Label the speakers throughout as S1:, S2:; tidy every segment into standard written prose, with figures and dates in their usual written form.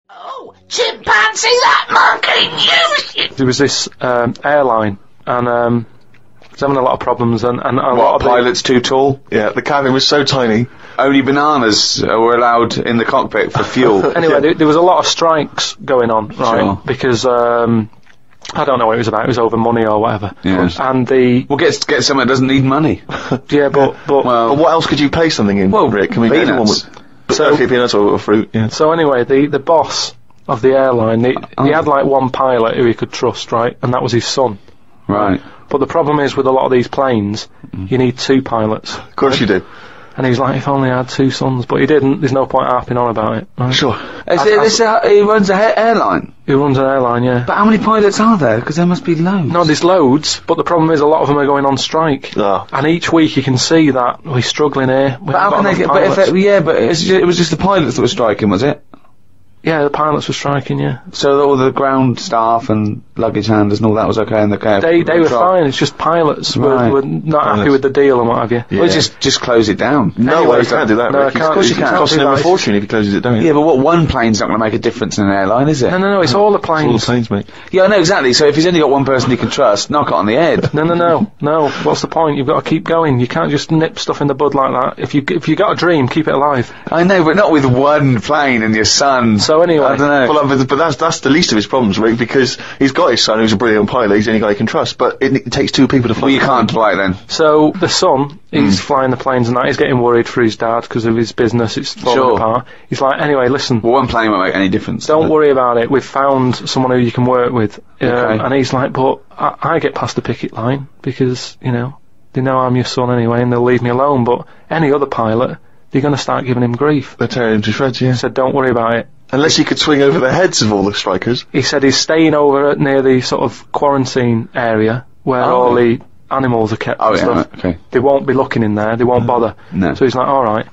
S1: Oh, chimpanzee, that monkey!
S2: There was this airline, and was having a lot of problems, and a lot of
S3: pilots too tall?
S4: Yeah, the cabin was so tiny.
S3: Only bananas were allowed in the cockpit for fuel.
S2: Anyway, there was a lot of strikes going on, right?
S3: Sure.
S2: Because I don't know what it was about. It was over money or whatever.
S3: Yes.
S2: And the
S3: Well, get someone that doesn't need money.
S2: yeah, but
S4: But what else could you pay something in, Rick? I mean, everyone
S3: peanuts.
S4: would... Okay, peanuts or fruit, yeah.
S2: So anyway, the boss of the airline, he had like one pilot who he could trust, right? And that was his son.
S3: Right.
S2: But the problem is with a lot of these planes, you need two pilots.
S4: Of course you do.
S2: And he's like, if only I had two sons, but he didn't. There's no point harping on about it. Right?
S4: Sure.
S3: He runs an airline.
S2: He runs an airline, yeah.
S3: But how many pilots are there? Because there must be loads.
S2: No, there's loads, but the problem is a lot of them are going on strike.
S4: Oh.
S2: And each week you can see that we're struggling here.
S3: But how can they get... But it was just the pilots that were striking, was it?
S2: Yeah, the pilots were striking, yeah.
S3: So all the ground staff and luggage handlers and all that was okay in the cab?
S2: They were fine, it's just pilots were not happy with the deal and what have you.
S4: Yeah.
S3: Well, just close it down.
S4: No way, you can't do that,
S2: No,
S4: Rick.
S2: I can't.
S4: Of course you can't. It's costing him a fortune if he closes it down.
S3: Yeah, but what one plane's not going to make a difference in an airline, is it?
S2: No, it's all the
S4: It's all the
S2: planes.
S4: planes, mate.
S3: Yeah, I know, exactly. So if he's only got one person he can trust, knock it on the head.
S2: No. What's the point? You've got to keep going. You can't just nip stuff in the bud like that. If you got a dream, keep it alive.
S3: I know, but not with one plane and your son.
S2: So anyway,
S3: I don't know.
S4: Well, but that's the least of his problems, Rick, because he's got his son who's a brilliant pilot, he's the only guy he can trust, but it takes two people to fly.
S3: Well, you can't fly then.
S2: so the son, he's flying the planes and that. He's getting worried for his dad because of his business. It's falling
S3: Sure.
S2: apart. He's like, anyway, listen.
S3: Well, one plane won't make any difference.
S2: Don't worry about it. We've found someone who you can work with.
S3: Okay.
S2: And he's like, but I get past the picket line because, they know I'm your son anyway and they'll leave me alone. But any other pilot, they're going to start giving him grief.
S4: They're tearing him to shreds, yeah.
S2: He said, don't worry about it.
S4: Unless he could swing over the heads of all the strikers.
S2: He said he's staying over near the sort of quarantine area where all the animals are kept
S3: Oh,
S2: and
S3: yeah,
S2: stuff.
S3: right, okay.
S2: They won't be looking in there. They won't bother.
S3: No.
S2: So he's like, all right.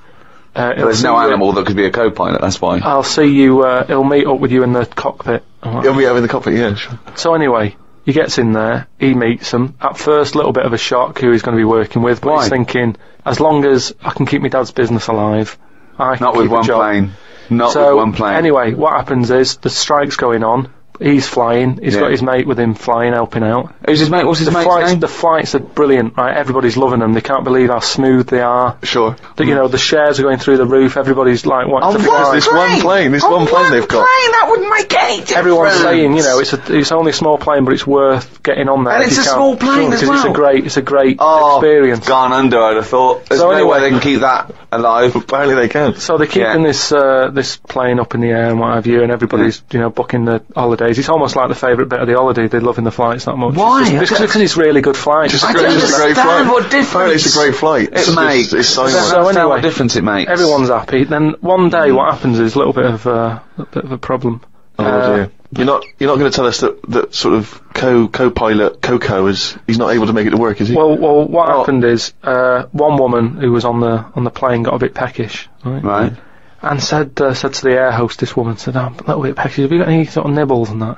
S3: There's no animal that could be a co-pilot, that's why.
S2: I'll see you. He'll meet up with you in the cockpit. I'm like,
S4: He'll be out in the cockpit, yeah, sure.
S2: So anyway, he gets in there, he meets them. At first, a little bit of a shock who he's going to be working with, but
S3: Why?
S2: he's thinking, as long as I can keep my dad's business alive, I can
S3: Not with
S2: keep a
S3: one
S2: job.
S3: plane. Not
S2: So
S3: with one plane.
S2: anyway, what happens is the strike's going on. He's flying. He's
S3: Yeah.
S2: got his mate with him flying, helping out.
S3: Who's his mate? What's his mate's name?
S2: The flights are brilliant, right? Everybody's loving them. They can't believe how smooth they are.
S4: Sure.
S2: The shares are going through the roof. Everybody's like wanting to fly.
S4: This one plane they've got.
S3: That wouldn't make any difference.
S2: Everyone's saying, it's only a small plane, but it's worth getting on there.
S3: And
S2: if
S3: it's
S2: you
S3: a
S2: can.
S3: small plane as
S2: because
S3: well.
S2: it's a great
S3: Oh,
S2: experience.
S3: gone under, I'd have thought. There's
S2: So
S3: no way
S2: anyway-
S3: they can keep that alive.
S4: Apparently they can.
S2: So they're keeping this plane up in the air and what have you, and everybody's booking the holidays. It's almost like the favourite bit of the holiday. They're loving the flights that much.
S3: Why?
S2: Because it's really good flights.
S4: Just
S3: I
S4: a
S3: don't
S4: great, just a great
S3: understand
S4: flight.
S3: what difference
S4: Apparently it's a great flight. It's so
S3: I don't
S4: much.
S2: So
S3: understand
S2: anyway,
S3: what difference it makes.
S2: Everyone's happy. Then one day, what happens is a little bit of a problem.
S4: Oh dear. You're not going to tell us that sort of co-pilot Coco he's not able to make it to work, is he?
S2: Well, what happened is one woman who was on the plane got a bit peckish, right?
S3: Right.
S2: And said to the air hostess woman, said, I'm a little bit peckish. Have you got any sort of nibbles and that?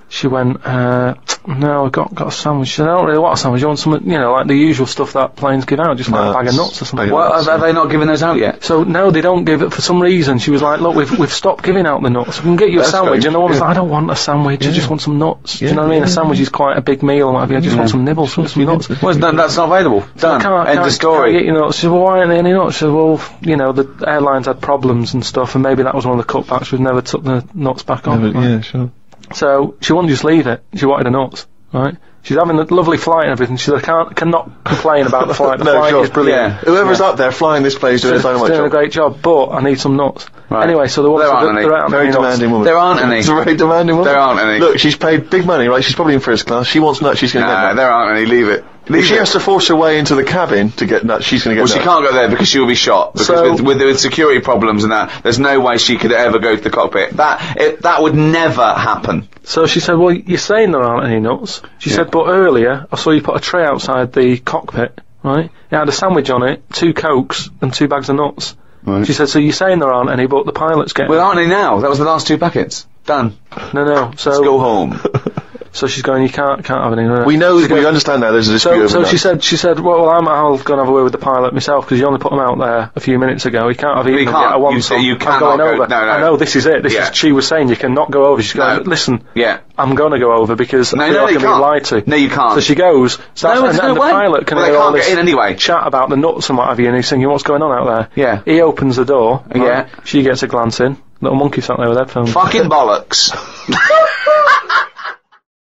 S2: She went, no, I got a sandwich. She said, I don't really want a sandwich. You want some, like the usual stuff that planes give out, just like a bag of nuts or something.
S3: What, have they not given those out yet?
S2: So no, they don't give it for some reason. She was like, look, we've stopped giving out the nuts. We can get you a
S4: That's
S2: sandwich.
S4: strange.
S2: And the woman's like, I don't want a sandwich. I just want some nuts. Do you know what I mean? A sandwich is quite a big meal and what have you. I just want some nibbles, some nuts.
S3: Well, that's not available. Done. End of story.
S2: Can't get your nuts. She said, well, why aren't there any nuts? She said, well, the airlines had problems and stuff, and maybe that was one of the cutbacks. We've never took the nuts back on.
S4: Yeah, sure.
S2: So she wouldn't just leave it. She wanted the nuts, right? She's having a lovely flight and everything. She said, I cannot complain about the flight. The
S4: No,
S2: flight
S4: sure.
S2: is brilliant.
S4: Whoever's up there flying this plane is doing a dynamite
S2: Doing a
S4: job.
S2: great job, but I need some nuts.
S3: Right.
S2: Anyway, so the woman
S3: There
S2: said
S3: aren't any.
S2: there aren't
S4: Very
S2: any nuts.
S4: demanding woman.
S3: There aren't any.
S4: It's a very demanding woman.
S3: There aren't any.
S4: Look, she's paid big money, right? She's probably in first class. She wants nuts, she's going to get
S3: Nah,
S4: nuts.
S3: there aren't any. Leave it.
S4: If she has to force her way into the cabin to get nuts, she's going to get
S3: Well,
S4: nuts.
S3: she can't go there because she'll be shot. Because
S2: So-
S3: with security problems and that, there's no way she could ever go to the cockpit. That would never happen.
S2: So she said, well, you're saying there aren't any nuts. She said, but earlier, I saw you put a tray outside the cockpit, right? It had a sandwich on it, 2 Cokes, and 2 bags of nuts.
S3: Right.
S2: She said, so you're saying there aren't any, but the pilot's getting
S3: Well, aren't any now? That was the last 2 packets. Done.
S2: No, so...
S3: Let's go home.
S2: So she's going, you can't have any.
S4: We know, we understand now there's a dispute over
S2: So
S4: that.
S2: she said, well, I'll go and have a word with the pilot myself, because you only put him out there a few minutes ago. He can't have eaten them yet. I want some.
S3: You
S2: I'm
S3: cannot
S2: going
S3: go,
S2: over.
S3: no.
S2: I know, this is it. She was saying, you cannot go over. She's going, listen, I'm going to go over, because I feel like I'm being lied to.
S3: No, you can't.
S2: So she goes, and the pilot can hear all this
S3: get in anyway.
S2: chat about the nuts and what have you, and he's thinking, what's going on out there?
S3: Yeah.
S2: He opens the door.
S3: Yeah.
S2: She gets a glance in. Little monkey sat there with headphones.
S3: Fucking bollocks.